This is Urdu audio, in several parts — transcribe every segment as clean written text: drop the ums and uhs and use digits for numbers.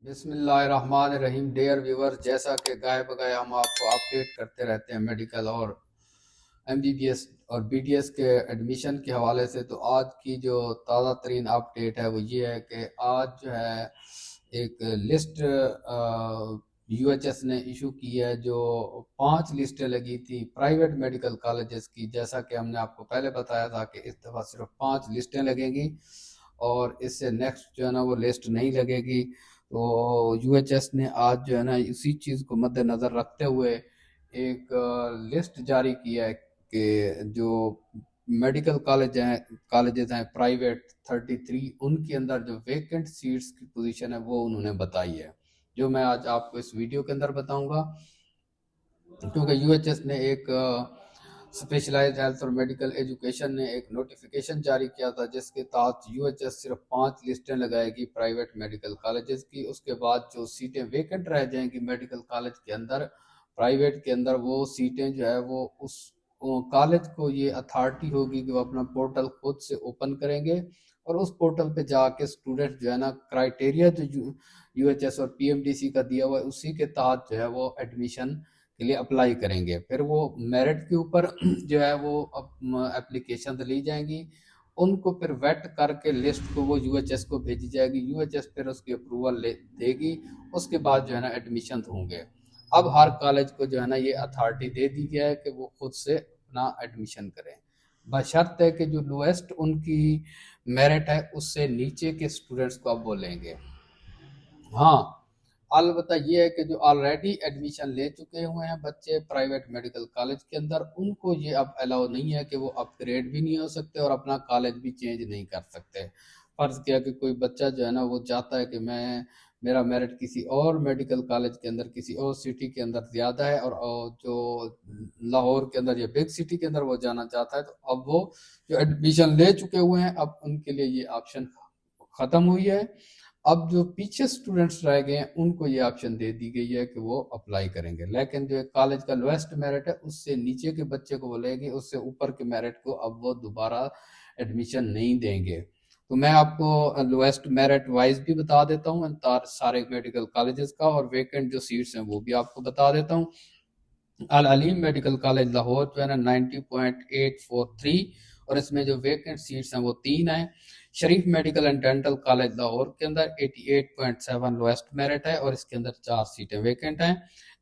بسم اللہ الرحمن الرحیم. ڈیئر ویور، جیسا کہ گائے بگائے ہم آپ کو اپڈیٹ کرتے رہتے ہیں میڈیکل اور ایم بی بی ایس اور بی ڈی ایس کے ایڈمیشن کے حوالے سے، تو آج کی جو تازہ ترین اپڈیٹ ہے وہ یہ ہے کہ آج جو ہے ایک لسٹ یو ایچ ایس نے ایشو کی ہے، جو 5 لسٹیں لگی تھی پرائیویٹ میڈیکل کالجز کی. جیسا کہ ہم نے آپ کو پہلے بتایا تھا کہ اس دفعہ صرف 5 لسٹیں لگیں گی اور اس سے نیکسٹ جو ہے نا وہ لسٹ نہیں لگے گی. تو یو ایچ ایس نے آج جو ہے نا اسی چیز کو مد نظر رکھتے ہوئے ایک لسٹ جاری کی ہے کہ جو میڈیکل کالجز ہیں پرائیویٹ 33، ان کے اندر جو ویکنٹ سیٹس کی پوزیشن ہے وہ انہوں نے بتائی ہے، جو میں آج آپ کو اس ویڈیو کے اندر بتاؤں گا. کیونکہ یو ایچ ایس نے ایک اسپیشلائزڈ ہیلتھ اور میڈیکل ایجوکیشن نے ایک نوٹیفیکیشن جاری کیا تھا، جس کے تحت یو ایچ ایس صرف 5 لسٹیں لگائے گی پرائیویٹ میڈیکل کالجز کی. اس کے بعد جو سیٹیں ویکنٹ رہ جائیں گی میڈیکل کالج کے اندر، پرائیویٹ کے اندر، وہ سیٹیں جو ہے وہ اس کالج کو یہ اتھارٹی ہوگی کہ وہ اپنا پورٹل خود سے اوپن کریں گے، اور اس پورٹل پہ جا کے اسٹوڈنٹ جو ہے نا کرائٹیریا جو یو ایچ ایس اور پی ایم ڈی سی کا دیا ہوا ہے اسی کے تحت جو ہے وہ ایڈمیشن کے لیے اپلائی کریں گے. پھر وہ میرٹ کے اوپر جو ہے وہ اپلیکیشن لی جائیں گی، ان کو پھر ویٹ کر کے لسٹ کو وہ یو ایچ ایس کو بھیجی جائے گی. یو ایچ ایس پھر اس کی اپروول دے گی، اس کے بعد جو ہے نا ایڈمیشن ہوں گے. اب ہر کالج کو جو ہے نا یہ اتھارٹی دے دی گیا ہے کہ وہ خود سے اپنا ایڈمیشن کریں، بشرط ہے کہ جو لویسٹ ان کی میرٹ ہے اس سے نیچے کے اسٹوڈنٹس کو اب وہ لیں گے. ہاں، البتہ یہ ہے کہ جو آلریڈی ایڈمیشن لے چکے ہوئے ہیں بچے پرائیویٹ میڈیکل کالج کے اندر، ان کو یہ اب الاؤ نہیں ہے کہ وہ اپ گریڈ بھی نہیں ہو سکتے اور اپنا کالج بھی چینج نہیں کر سکتے. فرض کیا کہ کوئی بچہ جو ہے نا وہ چاہتا ہے کہ میرا میرٹ کسی اور میڈیکل کالج کے اندر کسی اور سٹی کے اندر زیادہ ہے اور جو لاہور کے اندر یا بگ سٹی کے اندر وہ جانا چاہتا ہے، تو اب وہ جو ایڈمیشن لے چکے ہوئے ہیں اب ان کے لیے یہ آپشن ختم ہوئی ہے. اب جو پیچھے سٹوڈنٹس رہ گئے ہیں ان کو یہ آپشن دے دی گئی ہے کہ وہ اپلائی کریں گے، لیکن جو کالج کا لویسٹ میرٹ ہے اس سے نیچے کے بچے کو وہ لے گی، اس سے اوپر کے میرٹ کو اب وہ دوبارہ ایڈمیشن نہیں دیں گے. تو میں آپ کو لویسٹ میرٹ وائز بھی بتا دیتا ہوں سارے میڈیکل کالجز کا، اور ویکنٹ جو سیٹس ہیں وہ بھی آپ کو بتا دیتا ہوں. العلیم میڈیکل کالج لاہور جو ہے نا 90.843، اور اس میں جو ویکنٹ سیٹس ہیں وہ 3 ہیں. Sharif medical and dental college Lahore کے اندر 88.7 لویسٹ میرٹ ہے اور اس کے اندر 4 سیٹیں ویکنٹ ہیں.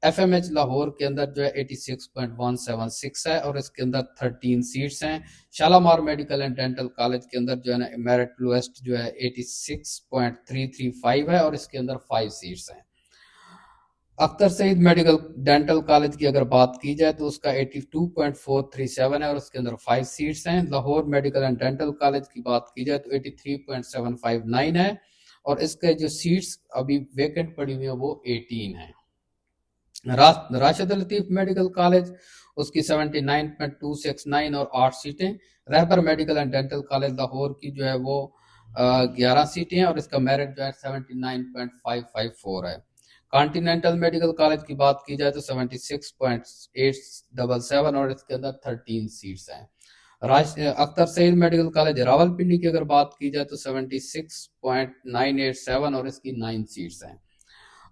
ایف ایم ایچ لاہور کے اندر جو ہے 86.176 ہے اور اس کے اندر 13 سیٹس ہیں. Shalimar medical and dental college کے اندر جو ہے نا میرٹ لویسٹ جو ہے 86.335 ہے اور اس کے اندر 5 سیٹس ہیں. اختر سعید میڈیکل ڈینٹل کالج کی اگر بات کی جائے تو اس کا 82.437 ہے اور اس کے اندر 5 سیٹس ہیں. Lahore medical and dental college کی بات کی جائے تو 83.759 ہے اور اس کے جو سیٹس ابھی ویکنٹ پڑی ہوئی ہیں وہ 18 ہیں. راشد لطیف میڈیکل کالج، اس کی 79.269 اور 8 سیٹیں. Rahbar medical and dental college Lahore کی جو ہے وہ 11 سیٹیں ہیں اور اس کا میرٹ جو ہے 79.554 ہے. کانٹیننٹل میڈیکل کالج کی بات کی جائے تو 76.877 اور اس کے اندر 13 سیٹس ہیں. اختر سعید میڈیکل کالج راول پنڈی کی اگر بات کی جائے تو 76.987 اور اس کی 9 سیٹس ہیں.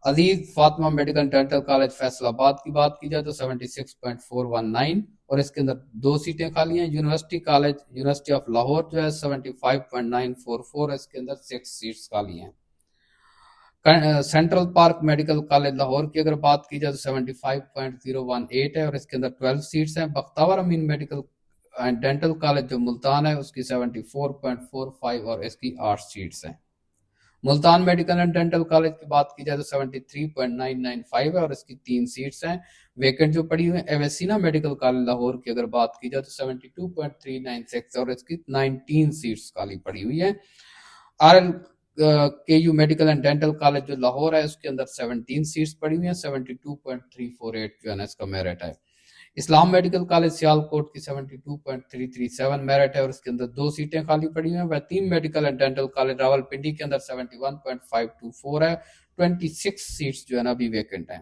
Aziz Fatima medical dental college Faisalabad کی بات کی جائے تو 76.419 اور اس کے اندر 2 سیٹیں خالی ہیں. University college university of Lahore جو ہے 75.944 اس کے اندر 6 سیٹس خالی ہیں. Central park medical college Lahore کی اگر بات کی جائے تو 75.018 ہے اور اس کے اندر 12 سیٹس ہیں. بختاور امین میڈیکل ڈینٹل کالج جو ملتان ہے اس کی 74.45 اور اس کی 8 سیٹس ہیں. Multan medical and dental college کی بات کی جائے تو 73.995 ہے اور اس کی 3 سیٹس ہیں ویکنٹ جو پڑی ہوئی ہیں. ایویسینا میڈیکل کالج لاہور کی اگر بات کی جائے تو 72.396 اور اس کی 19 سیٹس خالی پڑی ہوئی ہیں. آر ایل کے you medical and dental college جو لاہور ہے اس کے اندر 17 سیٹس پڑی ہوئی ہیں. 72.348 جو ہے نا اس کا میرٹ ہے. اسلام میڈیکل کالج سیالکوٹ کی 72.337 میرٹ ہے اور اس کے اندر 2 سیٹیں خالی پڑی ہوئی ہیں. Watim medical and dental college Rawalpindi کے اندر 71.524 ہے. 26 سیٹس جو ہے نا ابھی ویکنٹ ہیں.